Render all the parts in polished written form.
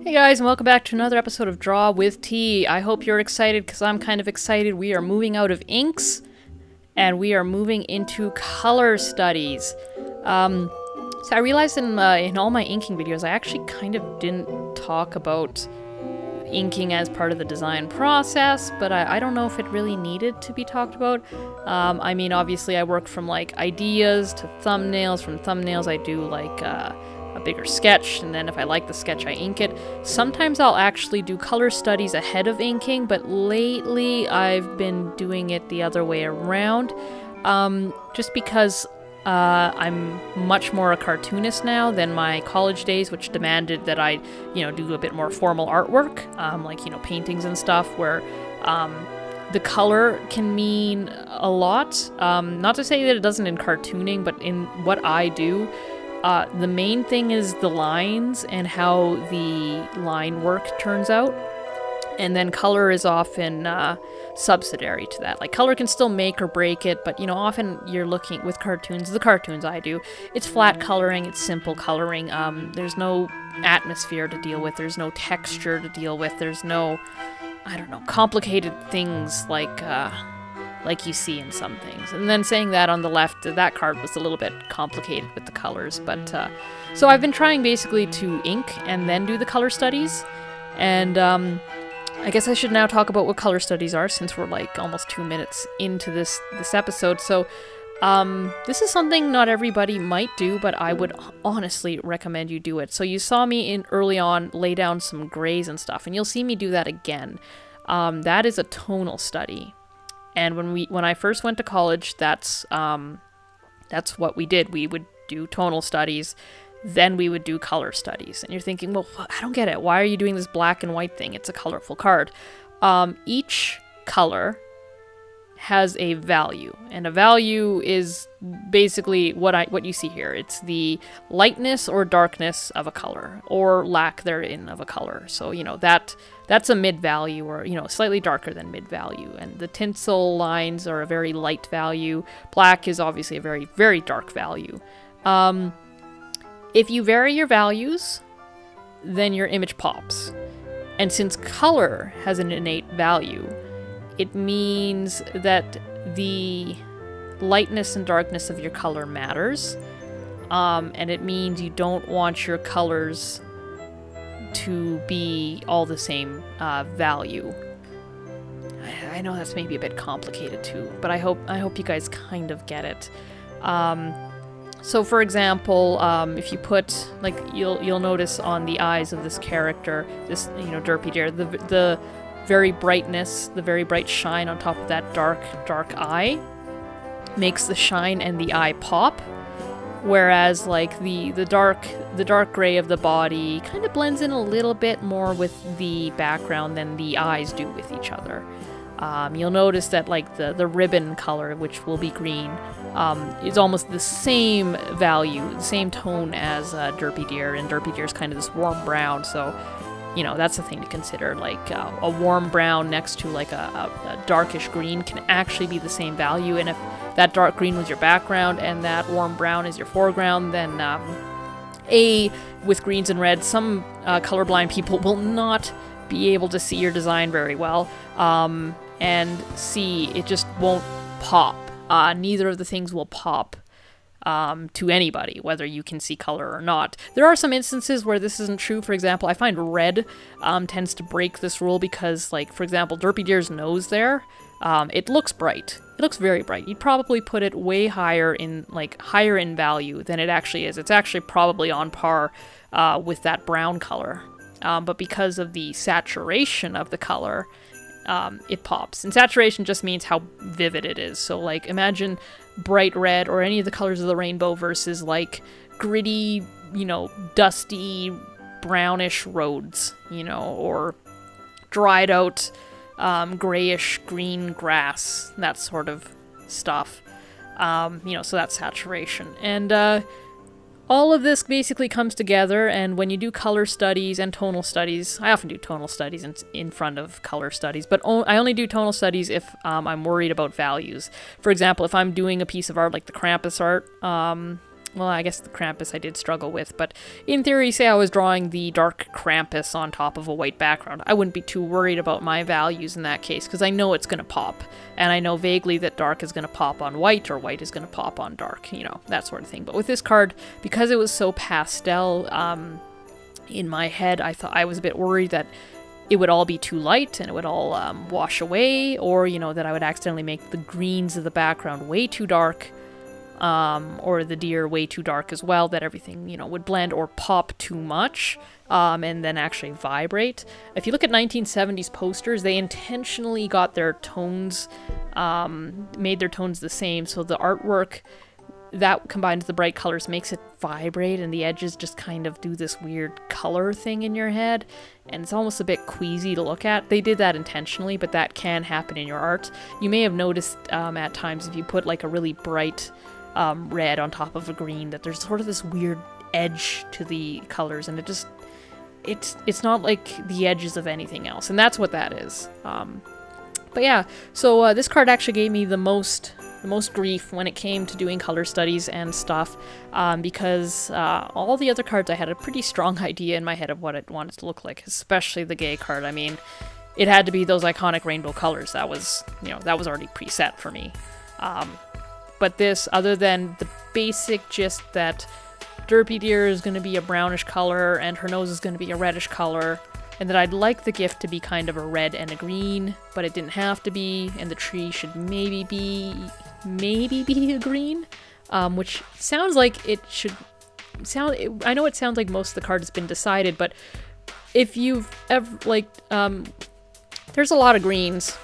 Hey guys, and welcome back to another episode of Draw with T. I hope you're excited because I'm kind of excited. We are moving out of inks and we are moving into color studies. So I realized in all my inking videos, I actually kind of didn't talk about inking as part of the design process, but I don't know if it really needed to be talked about. I mean, obviously I work from like ideas to thumbnails. From thumbnails I do like a bigger sketch, and then if I like the sketch I ink it. Sometimes I'll actually do color studies ahead of inking, but lately I've been doing it the other way around, just because I'm much more a cartoonist now than my college days, which demanded that I, do a bit more formal artwork, like, paintings and stuff, where the color can mean a lot. Not to say that it doesn't in cartooning, but in what I do, the main thing is the lines and how the line work turns out. And then color is often subsidiary to that. Like, color can still make or break it, but, often you're looking with cartoons, the cartoons I do, it's flat coloring, it's simple coloring. There's no atmosphere to deal with, there's no texture to deal with, there's no, complicated things like you see in some things. And then saying that on the left, that card was a little bit complicated with the colors, but, so I've been trying basically to ink and then do the color studies, and, I guess I should now talk about what color studies are, since we're like almost 2 minutes into this episode. So, this is something not everybody might do, but I would honestly recommend you do it. So you saw me early on lay down some grays and stuff, and you'll see me do that again. That is a tonal study. And when I first went to college, that's what we did. We would do tonal studies, then we would do color studies. And you're thinking, well, I don't get it. Why are you doing this black and white thing? It's a colorful card. Each color has a value, and a value is basically what you see here. It's the lightness or darkness of a color, or lack therein of a color. So, that's a mid-value, or, slightly darker than mid-value. And the tinsel lines are a very light value. Black is obviously a very, very dark value. If you vary your values, then your image pops. And since color has an innate value, it means that the lightness and darkness of your color matters. And it means you don't want your colors to be all the same value. I know that's maybe a bit complicated too, but I hope you guys kind of get it. So for example, if you put, like, you'll notice on the eyes of this character, this, Derpydeer, the very brightness, the very bright shine on top of that dark eye makes the shine and the eye pop. Whereas, like, the dark gray of the body kind of blends in a little bit more with the background than the eyes do with each other. You'll notice that, like, the ribbon color, which will be green, is almost the same value, the same tone as Derpydeer, and Derpydeer is kind of this warm brown, so, that's the thing to consider. Like, a warm brown next to, like, a darkish green can actually be the same value, and if that dark green was your background and that warm brown is your foreground, then, with greens and reds, some colorblind people will not be able to see your design very well, and C, it just won't pop. Neither of the things will pop to anybody, whether you can see color or not. There are some instances where this isn't true. For example, I find red tends to break this rule because, like, for example, Derpydeer's nose there, it looks bright. It looks very bright. You'd probably put it way higher in value than it actually is. It's actually probably on par with that brown color. But because of the saturation of the color, it pops. And saturation just means how vivid it is. So, like, imagine bright red or any of the colors of the rainbow versus, like, gritty, dusty, brownish roads, or dried out, grayish green grass, that sort of stuff. So that's saturation. And, all of this basically comes together, and when you do color studies and tonal studies, I often do tonal studies in front of color studies, but I only do tonal studies if I'm worried about values. For example, if I'm doing a piece of art like the Krampus art, well, I guess the Krampus I did struggle with, but in theory, say I was drawing the dark Krampus on top of a white background, I wouldn't be too worried about my values in that case, because I know it's going to pop, and I know vaguely that dark is going to pop on white, or white is going to pop on dark, you know, that sort of thing. But with this card, because it was so pastel, in my head, I was a bit worried that it would all be too light and it would all wash away, or, you know, that I would accidentally make the greens of the background way too dark, or the deer way too dark as well, that everything, you know, would blend or pop too much, and then actually vibrate. If you look at 1970s posters, they intentionally got their tones, made their tones the same, so the artwork that combined with the bright colors makes it vibrate, and the edges just kind of do this weird color thing in your head, and it's almost a bit queasy to look at. They did that intentionally, but that can happen in your art. You may have noticed at times if you put like a really bright red on top of a green, that there's sort of this weird edge to the colors, and it's not like the edges of anything else, and that's what that is. But yeah, so this card actually gave me the most grief when it came to doing color studies and stuff, because all the other cards I had a pretty strong idea in my head of what it wanted to look like, especially the gay card. I mean, it had to be those iconic rainbow colors. That was, you know, that was already preset for me. But this, other than the basic gist that Derpydeer is going to be a brownish color and her nose is going to be a reddish color, and that I'd like the gift to be kind of a red and a green, but it didn't have to be, and the tree should maybe be a green, which sounds like it should sound. I know it sounds like most of the card has been decided, but if you've ever, like, there's a lot of greens.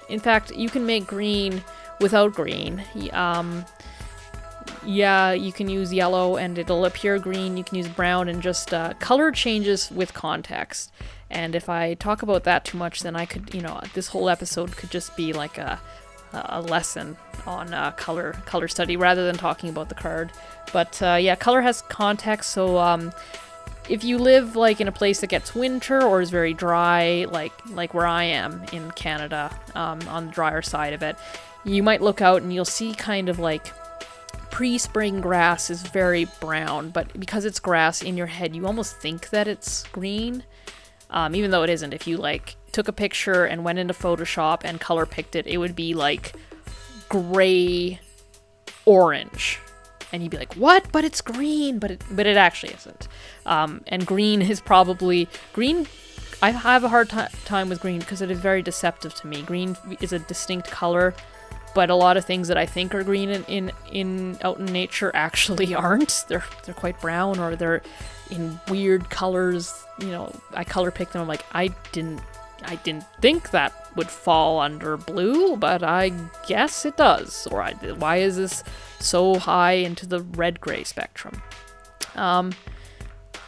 In fact, you can make green without green. Yeah, you can use yellow and it'll appear green. You can use brown, and just color changes with context. And if I talk about that too much, then I could, you know, this whole episode could just be like a lesson on color study rather than talking about the card. But yeah, color has context, so if you live like in a place that gets winter or is very dry, like where I am in Canada, on the drier side of it, you might look out and you'll see kind of like pre-spring grass is very brown, but because it's grass in your head, you almost think that it's green, even though it isn't. If you like took a picture and went into Photoshop and color picked it, it would be like gray orange, and you'd be like, what? But it's green, but it actually isn't. And green is probably green. I have a hard time with green because it is very deceptive to me. Green is a distinct color, but a lot of things that I think are green in out in nature actually aren't. They're quite brown, or they're in weird colors. You know, I color pick them. I'm like, I didn't think that would fall under blue, but I guess it does. Or why is this so high into the red-gray spectrum?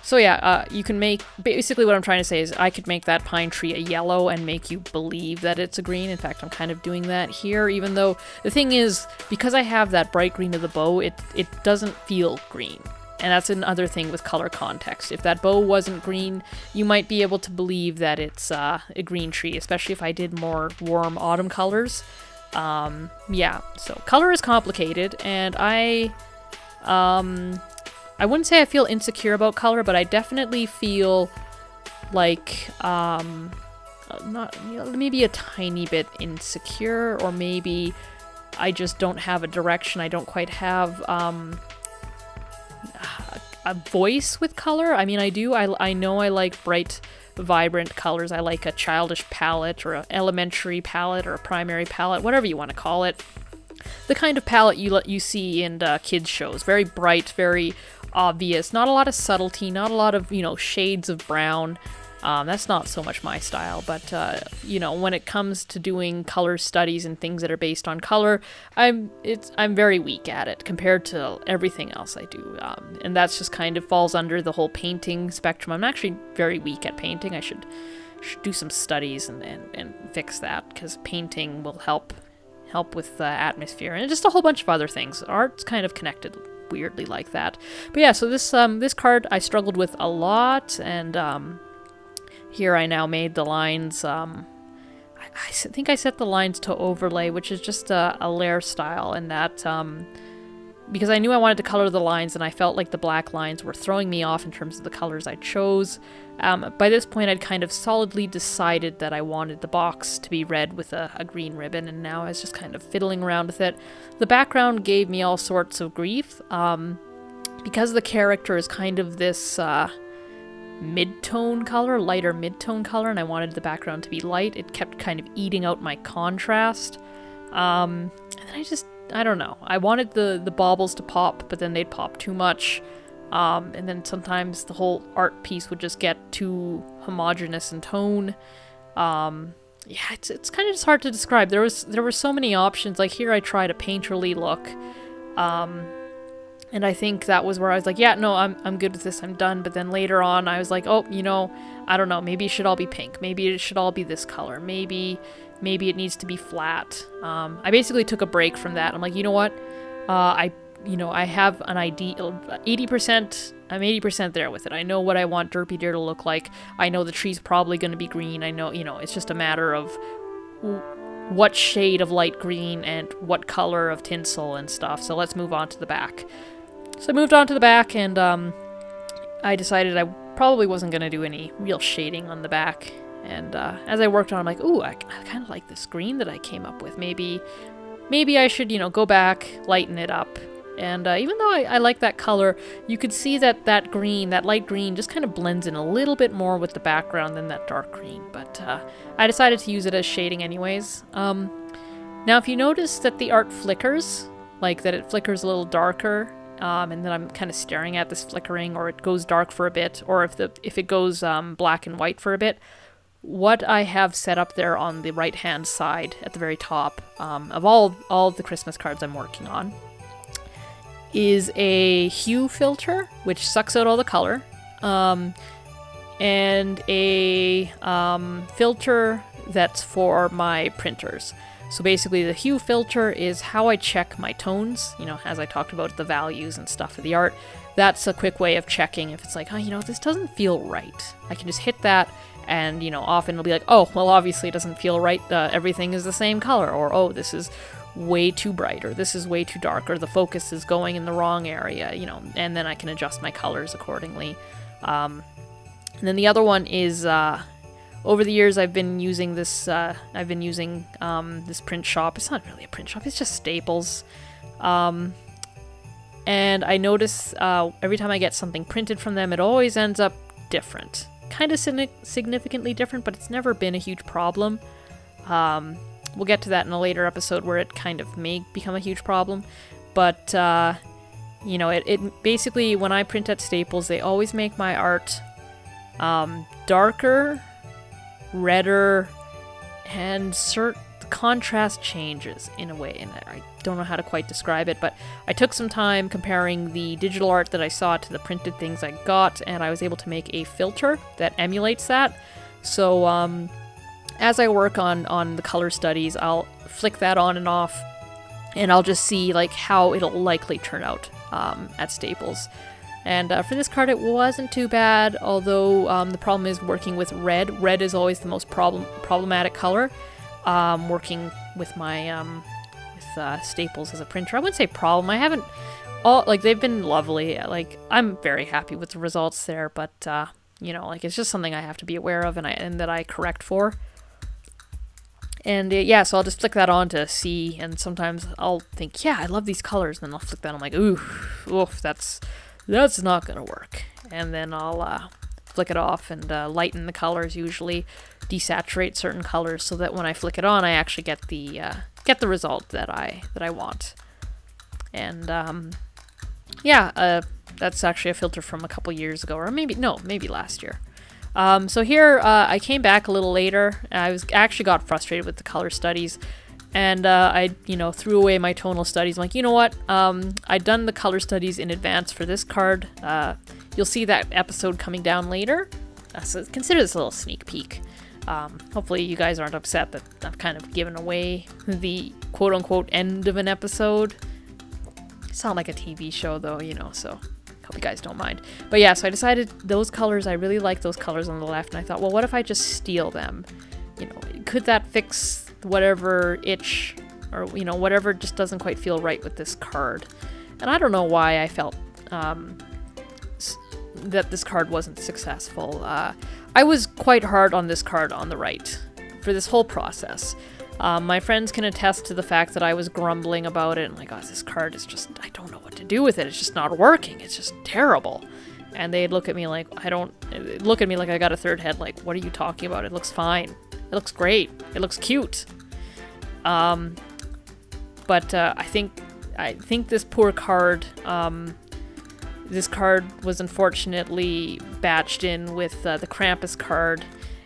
So yeah, you can make, basically what I'm trying to say is I could make that pine tree a yellow and make you believe that it's a green. In fact, I'm kind of doing that here, even though the thing is, because I have that bright green of the bow, it doesn't feel green. And that's another thing with color context. If that bow wasn't green, you might be able to believe that it's a green tree, especially if I did more warm autumn colors. Yeah, so color is complicated, and I wouldn't say I feel insecure about color, but I definitely feel like, not, you know, maybe a tiny bit insecure, or maybe I just don't have a direction. I don't quite have, a voice with color. I mean, I do. I know I like bright, vibrant colors. I like a childish palette, or an elementary palette, or a primary palette, whatever you want to call it. The kind of palette you see in kids shows. Very bright, very obvious, not a lot of subtlety, not a lot of, you know, shades of brown. That's not so much my style, but you know, when it comes to doing color studies and things that are based on color, I'm very weak at it compared to everything else I do, and that's just kind of falls under the whole painting spectrum. I'm actually very weak at painting. I should do some studies and fix that, because painting will help with the atmosphere and just a whole bunch of other things. Art's kind of connected weirdly like that. But yeah, so this card I struggled with a lot, and here I now made the lines, I think I set the lines to overlay, which is just a layer style, and that because I knew I wanted to color the lines, and I felt like the black lines were throwing me off in terms of the colors I chose. By this point, I'd kind of solidly decided that I wanted the box to be red with a green ribbon, and now I was just kind of fiddling around with it. The background gave me all sorts of grief, because the character is kind of this mid-tone color, lighter mid-tone color, and I wanted the background to be light. It kept kind of eating out my contrast. And then I don't know. I wanted the baubles to pop, but then they'd pop too much. And then sometimes the whole art piece would just get too homogeneous in tone. Yeah, it's kind of just hard to describe. There were so many options. Like here I tried a painterly look. And I think that was where I was like, yeah, no, I'm good with this, I'm done. But then later on, I was like, oh, you know, I don't know, maybe it should all be pink. Maybe it should all be this color. Maybe it needs to be flat. I basically took a break from that. I'm like, you know what? I have an idea, 80%, I'm 80% there with it. I know what I want Derpydeer to look like. I know the tree's probably going to be green. I know, you know, it's just a matter of what shade of light green and what color of tinsel and stuff. So let's move on to the back. So I moved on to the back, and I decided I probably wasn't going to do any real shading on the back. And as I worked on it, I'm like, ooh, I kind of like this green that I came up with. Maybe I should, you know, go back, lighten it up. And even though I like that color, you could see that that green, that light green, just kind of blends in a little bit more with the background than that dark green. But I decided to use it as shading anyways. Now, if you notice that the art flickers, like that it flickers a little darker, and then I'm kind of staring at this flickering, or it goes dark for a bit, or if it goes black and white for a bit, what I have set up there on the right-hand side at the very top of all the Christmas cards I'm working on is a hue filter, which sucks out all the color, and a filter that's for my printers. So basically the hue filter is how I check my tones, you know, as I talked about the values and stuff of the art. That's a quick way of checking if it's like, oh, you know, this doesn't feel right. I can just hit that, and, you know, often it'll be like, oh, well, obviously it doesn't feel right. Everything is the same color, or, oh, this is way too bright, or this is way too dark, or the focus is going in the wrong area, you know, and then I can adjust my colors accordingly. And then the other one is, over the years I've been using this, this print shop. It's not really a print shop, it's just Staples. And I notice every time I get something printed from them, it always ends up different. Kind of significantly different, but it's never been a huge problem. We'll get to that in a later episode where it kind of may become a huge problem. But, you know, it basically, when I print at Staples, they always make my art darker, redder, and the contrast changes in a way, and I don't know how to quite describe it, but I took some time comparing the digital art that I saw to the printed things I got, and I was able to make a filter that emulates that. So as I work on the color studies, I'll flick that on and off, and I'll just see like how it'll likely turn out at Staples. And for this card, it wasn't too bad, although the problem is working with red. Red is always the most problematic color. Working with my Staples as a printer, I wouldn't say problem. I haven't they've been lovely. Like, I'm very happy with the results there, but you know, like, it's just something I have to be aware of and that I correct for. And yeah, so I'll just flick that on to see, and sometimes I'll think, yeah, I love these colors, and then I'll flick that, I'm like, oof, that's not gonna work. And then I'll flick it off and lighten the colors, usually desaturate certain colors, so that when I flick it on, I actually get the result that I want. And yeah, that's actually a filter from a couple years ago, or maybe last year. So here I came back a little later. I actually got frustrated with the color studies, and I threw away my tonal studies. I'm like, you know what? I'd done the color studies in advance for this card. You'll see that episode coming down later. So consider this a little sneak peek. Hopefully you guys aren't upset that I've kind of given away the quote-unquote end of an episode. It's not like a TV show though, you know, so hope you guys don't mind. But yeah, so I decided those colors, I really like those colors on the left, and I thought, well, what if I just steal them? You know, could that fix whatever itch, or, you know, whatever just doesn't quite feel right with this card? And I don't know why I felt that this card wasn't successful. I was quite hard on this card on the right for this whole process. My friends can attest to the fact that I was grumbling about it and like, oh, this card is just, I don't know what to do with it. It's just not working. It's just terrible. And they'd look at me like, I got a third head, like, what are you talking about? It looks fine. It looks great. It looks cute. But I think this poor card, this card was unfortunately batched in with the Krampus card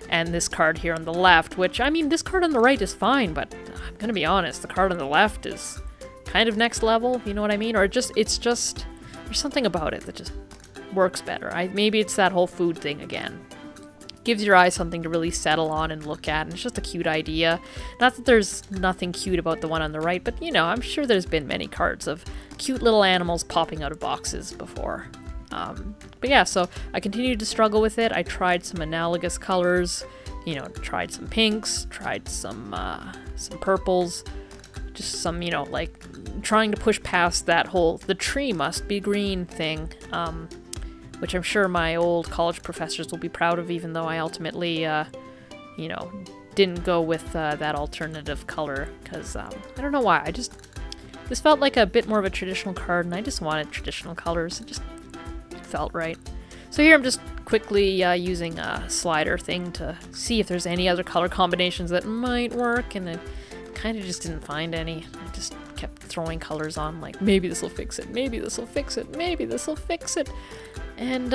and this card here on the left, which, I mean, this card on the right is fine, but I'm gonna be honest, the card on the left is kind of next level, you know what I mean? Or it's just, there's something about it that just works better. Maybe it's that whole food thing again. Gives your eyes something to really settle on and look at, and it's just a cute idea. Not that there's nothing cute about the one on the right, but you know, I'm sure there's been many cards of cute little animals popping out of boxes before. But yeah, so I continued to struggle with it. I tried some analogous colors, you know, tried some pinks, tried some purples, just some, you know, like trying to push past that whole the tree must be green thing, which I'm sure my old college professors will be proud of, even though I ultimately, you know, didn't go with that alternative color, because I don't know why. This felt like a bit more of a traditional card, and I just wanted traditional colors. It just felt right. So here I'm just quickly using a slider thing to see if there's any other color combinations that might work, and I kind of just didn't find any. I just kept throwing colors on, like, maybe this will fix it, maybe this will fix it, maybe this will fix it. And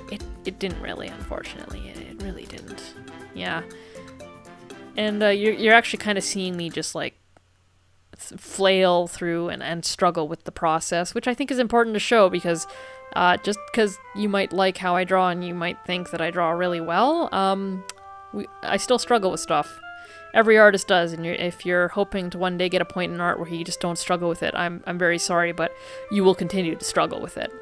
it didn't really, unfortunately. It really didn't. Yeah. And you're actually kind of seeing me just like flail through and struggle with the process, which I think is important to show, because just because you might like how I draw and you might think that I draw really well, I still struggle with stuff. Every artist does, and if you're hoping to one day get a point in art where you just don't struggle with it, I'm very sorry, but you will continue to struggle with it.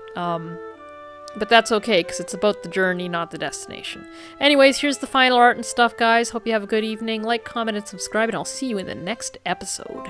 But that's okay, because it's about the journey, not the destination. Anyways, here's the final art and stuff, guys. Hope you have a good evening. Like, comment, and subscribe, and I'll see you in the next episode.